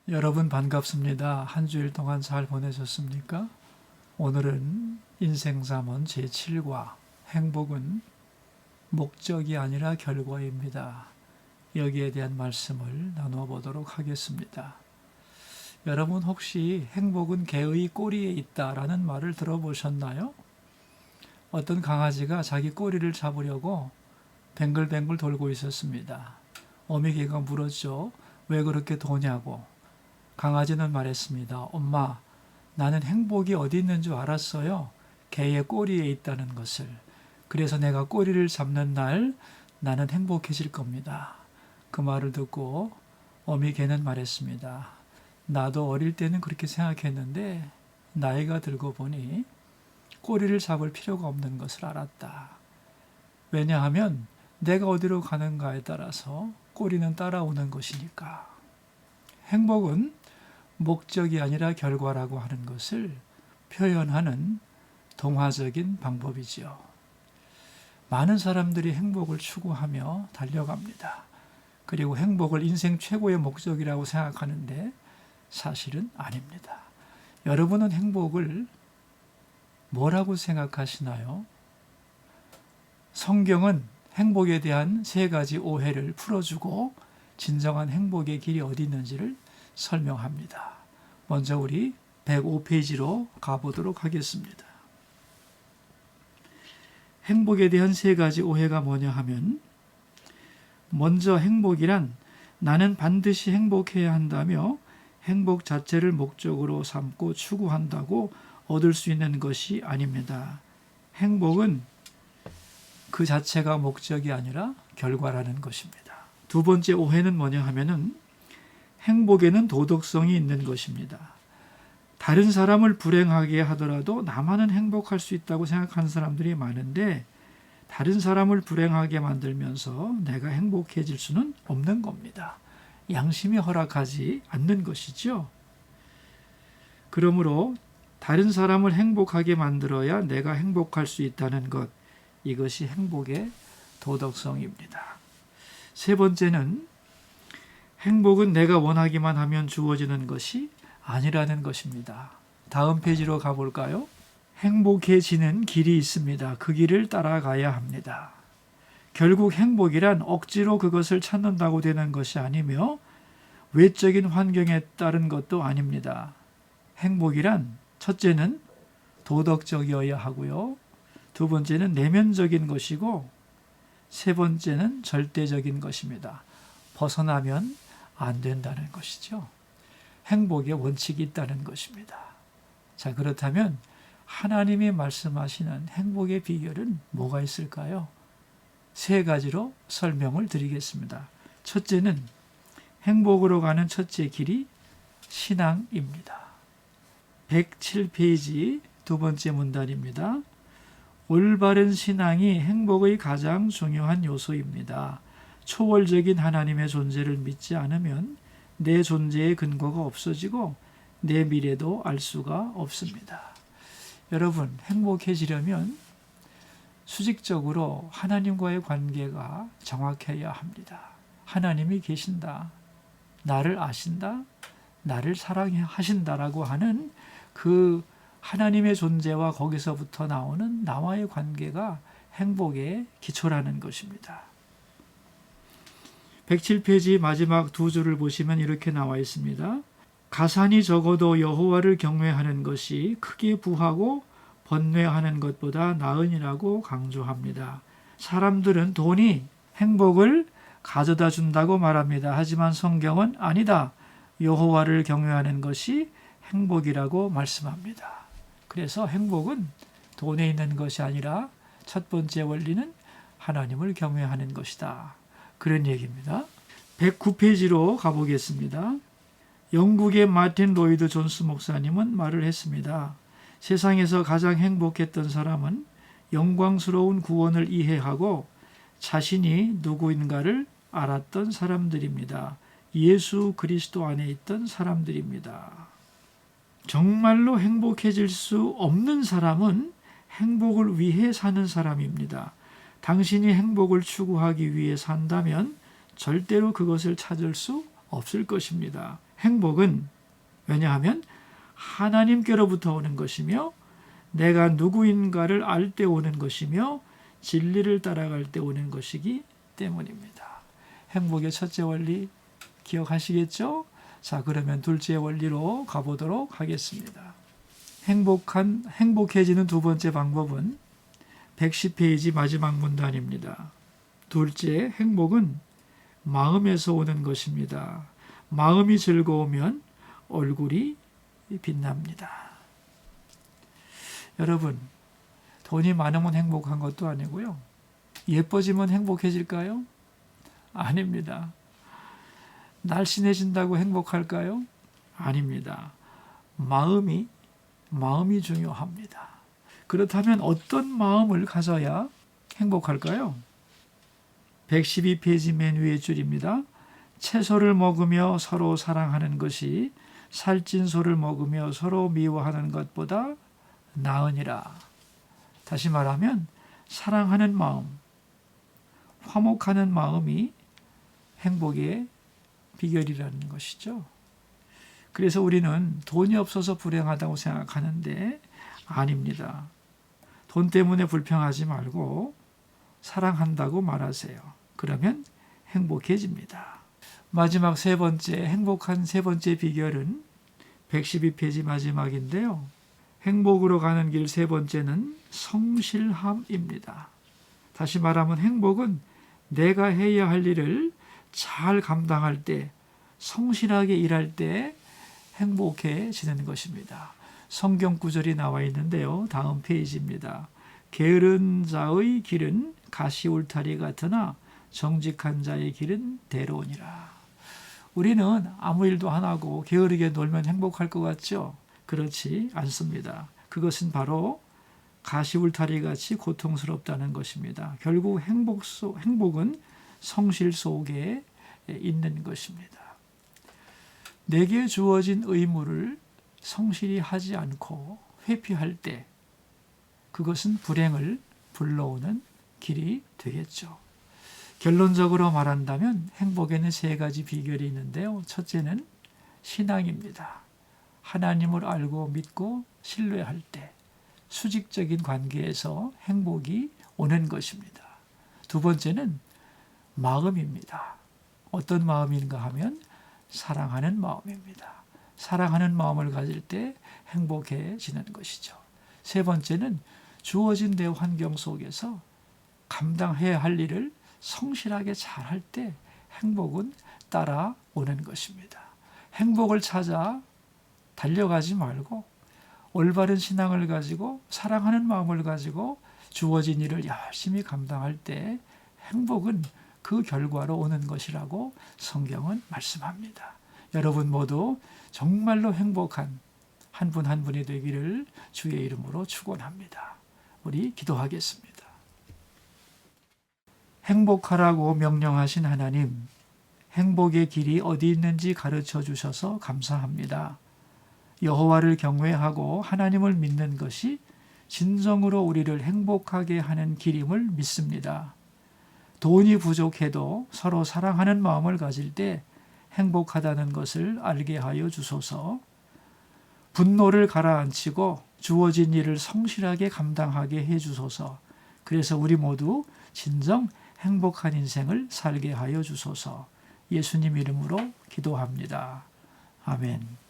여러분 반갑습니다. 한 주일 동안 잘 보내셨습니까? 오늘은 인생삼원 제7과 행복은 목적이 아니라 결과입니다. 여기에 대한 말씀을 나누어 보도록 하겠습니다. 여러분 혹시 행복은 개의 꼬리에 있다라는 말을 들어보셨나요? 어떤 강아지가 자기 꼬리를 잡으려고 뱅글뱅글 돌고 있었습니다. 어미 개가 물었죠. 왜 그렇게 도냐고. 강아지는 말했습니다. 엄마, 나는 행복이 어디 있는 줄 알았어요. 개의 꼬리에 있다는 것을. 그래서 내가 꼬리를 잡는 날 나는 행복해질 겁니다. 그 말을 듣고 어미 개는 말했습니다. 나도 어릴 때는 그렇게 생각했는데 나이가 들고 보니 꼬리를 잡을 필요가 없는 것을 알았다. 왜냐하면 내가 어디로 가는가에 따라서 꼬리는 따라오는 것이니까. 행복은 목적이 아니라 결과라고 하는 것을 표현하는 동화적인 방법이지요. 많은 사람들이 행복을 추구하며 달려갑니다. 그리고 행복을 인생 최고의 목적이라고 생각하는데 사실은 아닙니다. 여러분은 행복을 뭐라고 생각하시나요? 성경은 행복에 대한 세 가지 오해를 풀어주고 진정한 행복의 길이 어디 있는지를 설명합니다. 먼저 우리 105페이지로 가보도록 하겠습니다. 행복에 대한 세 가지 오해가 뭐냐 하면, 먼저 행복이란 나는 반드시 행복해야 한다며 행복 자체를 목적으로 삼고 추구한다고 얻을 수 있는 것이 아닙니다. 행복은 그 자체가 목적이 아니라 결과라는 것입니다. 두 번째 오해는 뭐냐 하면은 행복에는 도덕성이 있는 것입니다. 다른 사람을 불행하게 하더라도 나만은 행복할 수 있다고 생각하는 사람들이 많은데 다른 사람을 불행하게 만들면서 내가 행복해질 수는 없는 겁니다. 양심이 허락하지 않는 것이죠. 그러므로 다른 사람을 행복하게 만들어야 내가 행복할 수 있다는 것, 이것이 행복의 도덕성입니다. 세 번째는 행복은 내가 원하기만 하면 주어지는 것이 아니라는 것입니다. 다음 페이지로 가볼까요? 행복해지는 길이 있습니다. 그 길을 따라가야 합니다. 결국 행복이란 억지로 그것을 찾는다고 되는 것이 아니며 외적인 환경에 따른 것도 아닙니다. 행복이란 첫째는 도덕적이어야 하고요. 두 번째는 내면적인 것이고 세 번째는 절대적인 것입니다. 벗어나면 안 된다는 것이죠. 행복의 원칙이 있다는 것입니다. 자, 그렇다면 하나님이 말씀하시는 행복의 비결은 뭐가 있을까요? 세 가지로 설명을 드리겠습니다. 첫째는 행복으로 가는 첫째 길이 신앙입니다. 107페이지 두 번째 문단입니다. 올바른 신앙이 행복의 가장 중요한 요소입니다. 초월적인 하나님의 존재를 믿지 않으면 내 존재의 근거가 없어지고 내 미래도 알 수가 없습니다. 여러분, 행복해지려면 수직적으로 하나님과의 관계가 정확해야 합니다. 하나님이 계신다, 나를 아신다, 나를 사랑하신다라고 하는 그 하나님의 존재와 거기서부터 나오는 나와의 관계가 행복의 기초라는 것입니다. 107페이지 마지막 두 줄을 보시면 이렇게 나와 있습니다. 가산이 적어도 여호와를 경외하는 것이 크게 부하고 번뇌하는 것보다 나으니라고 강조합니다. 사람들은 돈이 행복을 가져다 준다고 말합니다. 하지만 성경은 아니다. 여호와를 경외하는 것이 행복이라고 말씀합니다. 그래서 행복은 돈에 있는 것이 아니라 첫 번째 원리는 하나님을 경외하는 것이다. 그런 얘기입니다. 109페이지로 가보겠습니다. 영국의 마틴 로이드 존스 목사님은 말을 했습니다. 세상에서 가장 행복했던 사람은 영광스러운 구원을 이해하고 자신이 누구인가를 알았던 사람들입니다. 예수 그리스도 안에 있던 사람들입니다. 정말로 행복해질 수 없는 사람은 행복을 위해 사는 사람입니다. 당신이 행복을 추구하기 위해 산다면 절대로 그것을 찾을 수 없을 것입니다. 행복은 왜냐하면 하나님께로부터 오는 것이며 내가 누구인가를 알 때 오는 것이며 진리를 따라갈 때 오는 것이기 때문입니다. 행복의 첫째 원리 기억하시겠죠? 자, 그러면 둘째 원리로 가보도록 하겠습니다. 행복해지는 두 번째 방법은 110페이지 마지막 문단입니다. 둘째, 행복은 마음에서 오는 것입니다. 마음이 즐거우면 얼굴이 빛납니다. 여러분, 돈이 많으면 행복한 것도 아니고요. 예뻐지면 행복해질까요? 아닙니다. 날씬해진다고 행복할까요? 아닙니다. 마음이 중요합니다. 그렇다면 어떤 마음을 가져야 행복할까요? 112페이지 맨 위의 줄입니다. 채소를 먹으며 서로 사랑하는 것이 살찐 소를 먹으며 서로 미워하는 것보다 나으니라. 다시 말하면 사랑하는 마음, 화목하는 마음이 행복의 비결이라는 것이죠. 그래서 우리는 돈이 없어서 불행하다고 생각하는데 아닙니다. 돈 때문에 불평하지 말고 사랑한다고 말하세요. 그러면 행복해집니다. 마지막 세 번째, 행복한 세 번째 비결은 112페이지 마지막인데요. 행복으로 가는 길 세 번째는 성실함입니다. 다시 말하면 행복은 내가 해야 할 일을 잘 감당할 때, 성실하게 일할 때 행복해지는 것입니다. 성경 구절이 나와 있는데요. 다음 페이지입니다. 게으른 자의 길은 가시 울타리 같으나 정직한 자의 길은 대로니라. 우리는 아무 일도 안 하고 게으르게 놀면 행복할 것 같죠? 그렇지 않습니다. 그것은 바로 가시 울타리 같이 고통스럽다는 것입니다. 결국 행복은 성실 속에 있는 것입니다. 내게 주어진 의무를 성실히 하지 않고 회피할 때 그것은 불행을 불러오는 길이 되겠죠. 결론적으로 말한다면 행복에는 세 가지 비결이 있는데요. 첫째는 신앙입니다. 하나님을 알고 믿고 신뢰할 때 수직적인 관계에서 행복이 오는 것입니다. 두 번째는 마음입니다. 어떤 마음인가 하면 사랑하는 마음입니다. 사랑하는 마음을 가질 때 행복해지는 것이죠. 세 번째는 주어진 내 환경 속에서 감당해야 할 일을 성실하게 잘할 때 행복은 따라오는 것입니다. 행복을 찾아 달려가지 말고 올바른 신앙을 가지고 사랑하는 마음을 가지고 주어진 일을 열심히 감당할 때 행복은 그 결과로 오는 것이라고 성경은 말씀합니다. 여러분 모두 정말로 행복한 한 분 한 분이 되기를 주의 이름으로 축원합니다. 우리 기도하겠습니다. 행복하라고 명령하신 하나님, 행복의 길이 어디 있는지 가르쳐 주셔서 감사합니다. 여호와를 경외하고 하나님을 믿는 것이 진정으로 우리를 행복하게 하는 길임을 믿습니다. 돈이 부족해도 서로 사랑하는 마음을 가질 때 행복하다는 것을 알게 하여 주소서. 분노를 가라앉히고 주어진 일을 성실하게 감당하게 해 주소서. 그래서 우리 모두 진정 행복한 인생을 살게 하여 주소서. 예수님 이름으로 기도합니다. 아멘.